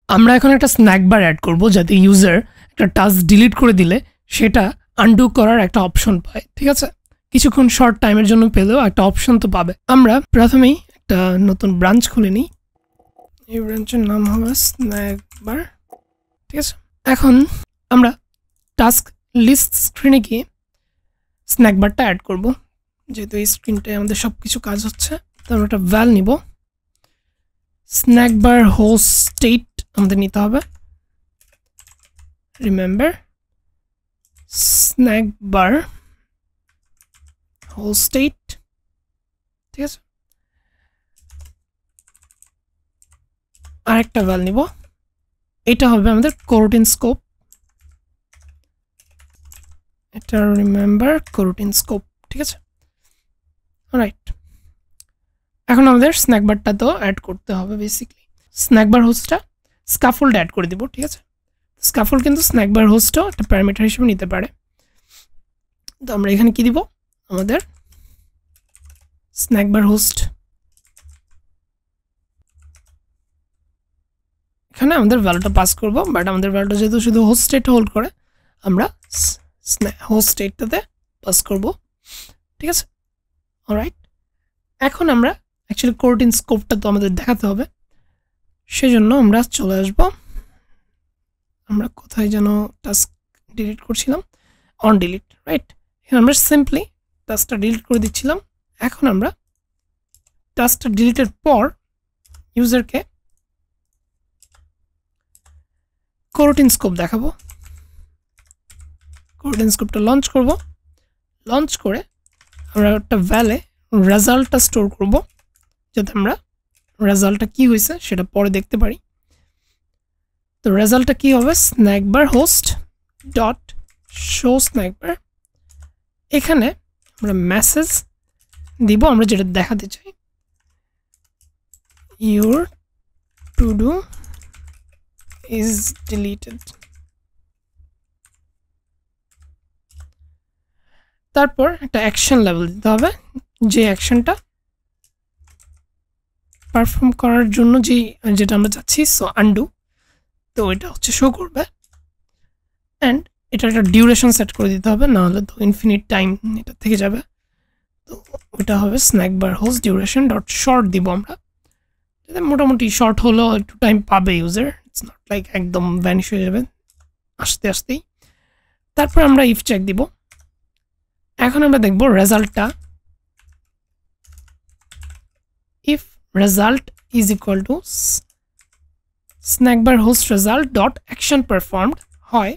আমরা এখন একটা স্ন্যাক বার অ্যাড করব যাতে ইউজার একটা টাস্ক ডিলিট করে দিলে সেটা আনডু করার একটা অপশন পায়। ঠিক আছে, কিছুক্ষণ শর্ট টাইমের জন্য পেলেও একটা অপশন তো পাবে। আমরা প্রথমেই একটা নতুন ব্রাঞ্চ খুলে নিই, এই ব্রাঞ্চের নাম হবে স্ন্যাক বার। ঠিক আছে, এখন আমরা টাস্ক লিস্ট স্ক্রিনে গিয়ে স্ন্যাক বারটা অ্যাড করব। যেহেতু এই স্ক্রিনটায় আমাদের সব কিছু কাজ হচ্ছে, তো আমরা একটা ভ্যাল নিব। স্ন্যাক বার হোস্ট স্টেট আমাদের নিতে হবে। রিমেম্বার স্ন্যাক বার হোস্ট স্টেট। ঠিক আছে, আরেকটা ভ্যাল নিব, এটা হবে আমাদের কোরোটিন স্কোপ। এটা রিমেম্বার কোরোটিন স্কোপ। ঠিক আছে, রাইট। এখন আমাদের স্ন্যাক বারটা তো অ্যাড করতে হবে। বেসিকলি স্ন্যাক বার হোস্টটা স্কাফোল্ড অ্যাড করে দিব। ঠিক আছে, স্কাফোল্ড কিন্তু স্ন্যাক বার হোস্টও একটা প্যারামিটার হিসেবে নিতে পারে। তো আমরা এখানে কি দিব, আমাদের স্ন্যাক বার হোস্ট, এখানে আমাদের ভ্যালুটা পাস করব। বাট আমাদের ভ্যালুটা যেহেতু শুধু হোস্ট স্টেট হোল্ড করে, আমরা হোস্ট স্টেটটাতে পাস করব। ঠিক আছে, অলরাইট। এখন আমরা অ্যাকচুয়ালি কোরোটিন স্কোপটা তো আমাদের দেখাতে হবে, সেজন্য আমরা চলে আসব। আমরা কোথায় যেন টাস্ক ডিলিট করছিলাম, অন ডিলিট, রাইট। এখানে আমরা সিম্পলি টাস্কটা ডিলিট করে দিচ্ছিলাম। এখন আমরা টাস্কটা ডিলিটের পর ইউজারকে কোরোটিন স্কোপ দেখাবো। কোরোটিন স্কোপটা লঞ্চ করব। লঞ্চ করে আমরা একটা ভ্যালে রেজাল্টটা স্টোর করব, যাতে আমরা রেজাল্টটা কি হয়েছে সেটা পরে দেখতে পারি। তো রেজাল্টটা কি হবে, স্ন্যাক বার হোস্ট ডট শো স্ন্যাক বার। এখানে আমরা মেসেজ দিব, আমরা যেটা দেখাতে চাই, your to do is deleted. তারপর একটা অ্যাকশন লেভেল দিতে হবে, যে অ্যাকশনটা পারফর্ম করার জন্য যেটা আমরা চাচ্ছি, সো আনডু। তো এটা হচ্ছে শো করবে, অ্যান্ড এটা একটা ডিউরেশন সেট করে দিতে হবে, নাহলে তো ইনফিনিট টাইম এটা থেকে যাবে। তো ওইটা হবে স্ন্যাক বার হোস্ট ডিউরেশন ডট শর্ট দিব আমরা, মোটামুটি শর্ট হলেও একটু টাইম পাবে ইউজার, ইটস নট লাইক একদম ভ্যানিশ হয়ে যাবে আস্তে আস্তেই। তারপর আমরা ইফ চেক দিব। এখন আমরা দেখব রেজাল্টটা, if result is equal to snack bar host result dot action performed হয়,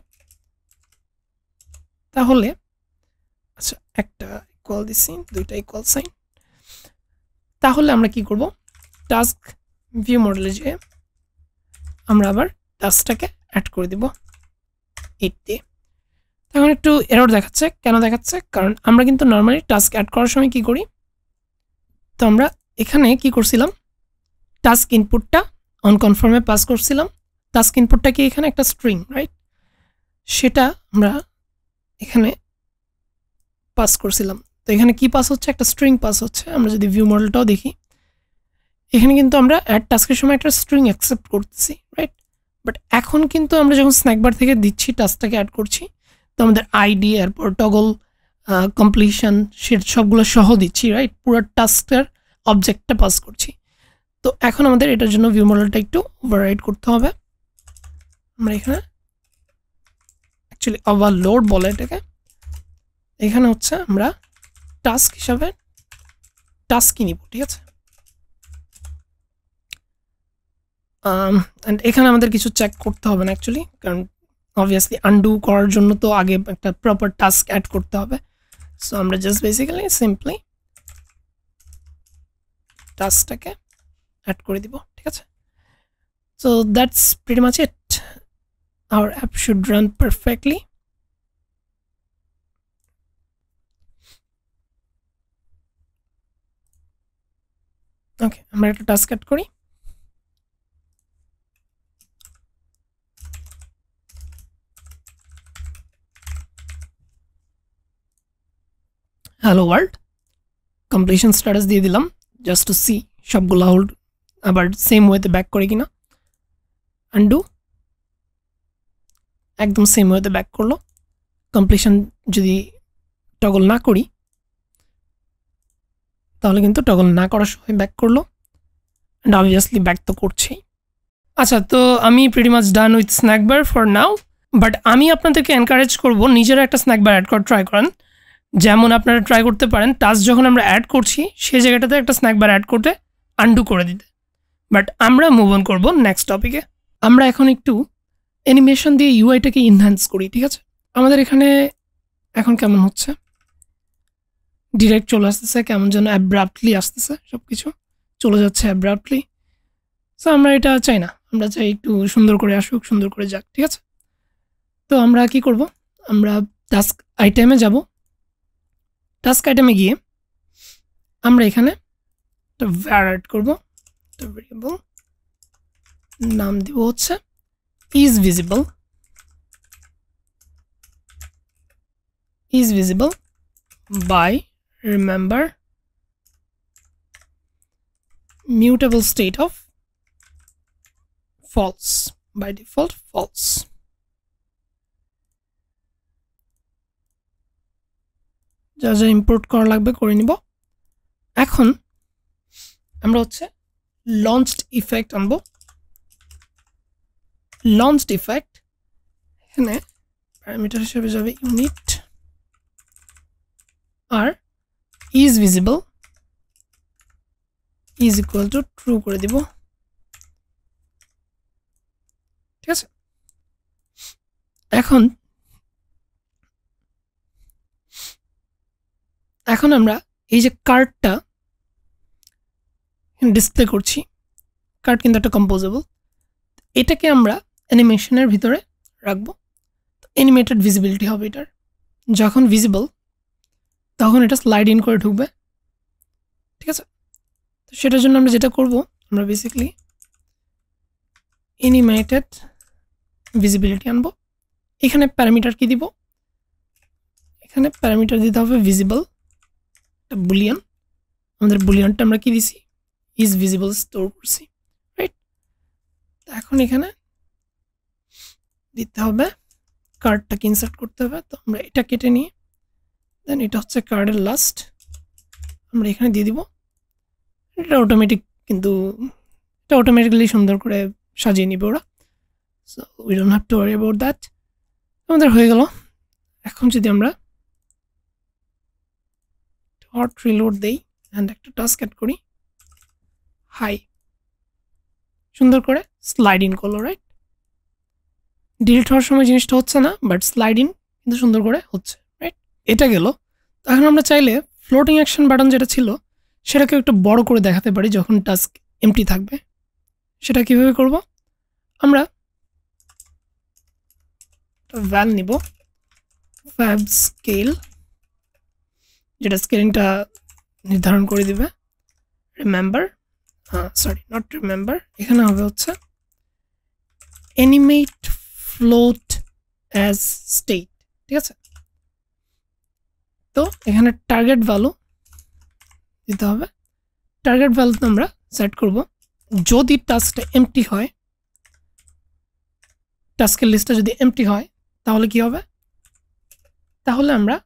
তাহলে আচ্ছা একটা ইকুয়াল দিচ্ছি, দুইটা ইকুয়াল সাইন। তাহলে আমরা কি করব, টাস্ক ভিউ মডেলে যেয়ে আমরা আবার টাস্কটাকে অ্যাড করে দিব 8 দিয়ে। এখন একটু এরর দেখাচ্ছে, কেন দেখাচ্ছে, কারণ আমরা কিন্তু নর্মালি টাস্ক অ্যাড করার সময় কি করি, তো আমরা এখানে কি করছিলাম, টাস্ক ইনপুটটা অন কনফার্মে পাস করছিলাম। টাস্ক ইনপুটটা কি এখানে একটা স্ট্রিং, রাইট, সেটা আমরা এখানে পাস করছিলাম। তো এখানে কি পাস হচ্ছে, একটা স্ট্রিং পাস হচ্ছে। আমরা যদি ভিউ মডেলটাও দেখি, এখানে কিন্তু আমরা অ্যাড টাস্কের সময় একটা স্ট্রিং অ্যাকসেপ্ট করতেছি, রাইট। বাট এখন কিন্তু আমরা যখন স্ন্যাক বার থেকে দিচ্ছি, টাস্কটাকে অ্যাড করছি, তো আমাদের আইডি, এরপর টগল কমপ্লিশন, সেটা সবগুলো সহ দিচ্ছি, রাইট, পুরো টাস্কের অবজেক্টটা পাস করছি। তো এখন আমাদের এটার জন্য ভিউ মডেলটা একটু ওভাররাইড করতে হবে। আমরা এখানে অ্যাকচুয়ালি ওভারলোড বলে এটাকে, এখানে হচ্ছে আমরা টাস্ক হিসাবে টাস্কই নিব। ঠিক আছে, অ্যান্ড এখানে আমাদের কিছু চেক করতে হবে না অ্যাকচুয়ালি, কারণ অবভিয়াসলি আনডু করার জন্য তো আগে একটা প্রপার টাস্ক অ্যাড করতে হবে। সো আমরা জাস্ট বেসিক্যালি সিম্পলি টাস্কটাকে অ্যাড করে দিব। ঠিক আছে, so that's pretty much it. Our app should run perfectly. Okay, আমরা একটা টাস্ক অ্যাড করি। হ্যালো ওয়ার্ল্ড, কমপ্লিশন স্ট্যাটাস দিয়ে দিলাম জাস্ট টু সি সবগুলো হোল্ড আবার সেম ওয়েতে ব্যাক করে কিনা। আন্ডু, একদম সেম ওয়েতে ব্যাক করলো। কমপ্লিশন যদি টগল না করি তাহলে কিন্তু টগল না করার সময় ব্যাক করলো, অ্যান্ড অবভিয়াসলি ব্যাক তো করছেই। আচ্ছা, তো আমি pretty much done with snack bar for now, but আমি আপনাদেরকে এনকারেজ করবো নিজেরা একটা স্ন্যাক বার অ্যাড করা ট্রাই করেন। যেমন আপনারা ট্রাই করতে পারেন টাস্ক যখন আমরা অ্যাড করছি সেই জায়গাটাতে একটা স্ন্যাক বার অ্যাড করতে, আন্ডু করে দিতে। বাট আমরা মুভ অন করবো নেক্সট টপিকে। আমরা এখন একটু অ্যানিমেশন দিয়ে ইউআইটাকে ইনহ্যান্স করি, ঠিক আছে? আমাদের এখানে এখন কেমন হচ্ছে, ডিরেক্ট চলে আসতেছে, কেমন যেন অ্যাব্রাপ্টলি আসতেছে, সব কিছু চলে যাচ্ছে অ্যাব্রাপ্টলি। সো আমরা এটা চাই না, আমরা চাই একটু সুন্দর করে আসুক, সুন্দর করে যাক, ঠিক আছে? তো আমরা কি করব, আমরা টাস্ক আইটেমে যাব। টাস্ক আইটেমে গিয়ে আমরা এখানে একটা var অ্যাড করব, একটা ভেরিয়েবল নাম দিব হচ্ছে is visible by remember mutable state of false, by default false। যা যা ইম্পোর্ট করা লাগবে করে নিব। এখন আমরা হচ্ছে লঞ্চড ইফেক্ট আনবো। লঞ্চড ইফেক্ট এখানে প্যারামিটার হিসেবে যাবে ইউনিট আর is visible is equal to true করে দিব, ঠিক আছে? এখন আমরা এই যে কার্ডটা ডিসপ্লে করছি, কার্ড কিন্তু একটা কম্পোজেবল, এটাকে আমরা অ্যানিমেশনের ভিতরে রাখবো। অ্যানিমেটেড ভিজিবিলিটি হবে এটার, যখন ভিজিবল তখন এটা স্লাইড ইন করে ঢুকবে, ঠিক আছে? তো সেটার জন্য আমরা যেটা করব, আমরা বেসিক্যালি অ্যানিমেটেড ভিজিবিলিটি আনবো। এখানে প্যারামিটার কি দিব, এখানে প্যারামিটার দিতে হবে ভিজিবল, একটা বুলিয়ান। আমাদের বুলিয়ানটা আমরা কি দিছি, ইজ ভিজিবল স্টোর করছি, রাইট? এখন এখানে দিতে হবে কার্ডটাকে ইনসার্ট করতে হবে। তো আমরা এটা কেটে নিয়ে দেন এটা হচ্ছে কার্ডের লাস্ট, আমরা এখানে দিয়ে দিব। এটা অটোমেটিক, কিন্তু এটা অটোমেটিক্যালি সুন্দর করে সাজিয়ে নিবে ওরা, so we don't have to worry about that. আমাদের হয়ে গেল। এখন যদি আমরা হট রিলোড দেই অ্যান্ড একটা টাস্ক অ্যাড করি, হাই, সুন্দর করে স্লাইড ইন করলো, রাইট? ডিলিট হওয়ার সময় জিনিসটা হচ্ছে না, বাট স্লাইড ইন কিন্তু সুন্দর করে হচ্ছে, রাইট? এটা গেল। এখন আমরা চাইলে ফ্লোটিং অ্যাকশন বাটন যেটা ছিল সেটাকে একটু বড় করে দেখাতে পারি যখন টাস্ক এমটি থাকবে। সেটা কিভাবে করব, আমরা ভ্যাল নিব ফ্যাব স্কেল, যেটা স্কেলিংটা নির্ধারণ করে দিবে। রিমেম্বার, সরি নট রিমেম্বার, এখানে হবে হচ্ছে অ্যানিমেট ফ্লোট অ্যাজ স্টেট, ঠিক আছে? তো এখানে টার্গেট ভ্যালু দিতে হবে। টার্গেট ভ্যালুতে আমরা সেট করব যদি টাস্কটা এমটি হয়, টাস্কের লিস্টটা যদি এমটি হয় তাহলে কি হবে, তাহলে আমরা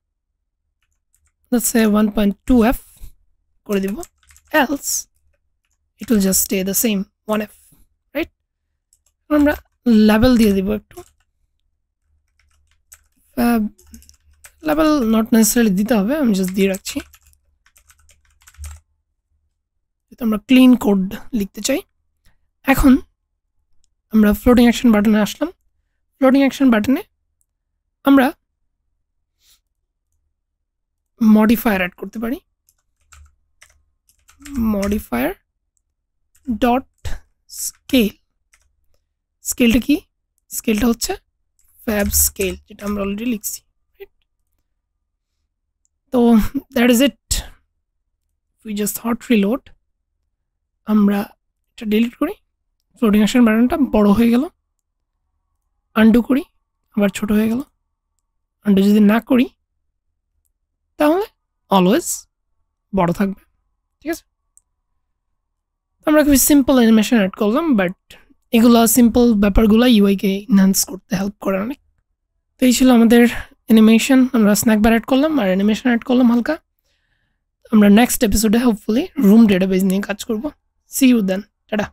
let's say 1.2f করে দিব, else it will just stay the same 1f, right? আমরা লেভেল দিয়ে দিব একটু, লেভেল নট নেসেসারিলি দিতে হবে, আমি জাস্ট দিয়ে রাখছি, আমরা ক্লিন কোড লিখতে চাই। এখন আমরা ফ্লোটিং অ্যাকশন বাটনে আসলাম। ফ্লোটিং অ্যাকশন বাটনে আমরা মডিফায়ার অ্যাড করতে পারি, মডিফায়ার ডট স্কেল। স্কেলটা কি, স্কেলটা হচ্ছে ফ্যাব স্কেল, যেটা আমরা অলরেডি লিখছি, তো that is it. We just hot reload, আমরা এটা ডিলিট করি, ফ্লোটিং অ্যাকশন বাটনটা বড় হয়ে গেল। আন্ডু করি, আবার ছোট হয়ে গেল। আন্ডু যদি না করি তাহলে অলওয়েজ বড় থাকবে, ঠিক আছে? আমরা খুবই সিম্পল অ্যানিমেশন অ্যাড করলাম, বাট এগুলো সিম্পল ব্যাপারগুলো ইউআইকে ইনহ্যান্স করতে হেল্প করে অনেক। তো এই ছিল আমাদের অ্যানিমেশন, আমরা স্ন্যাক বার অ্যাড করলাম আর অ্যানিমেশন অ্যাড করলাম হালকা। আমরা নেক্সট এপিসোডে হোপফুলি রুম ডেটাবেস নিয়ে কাজ করব। See you then, tata.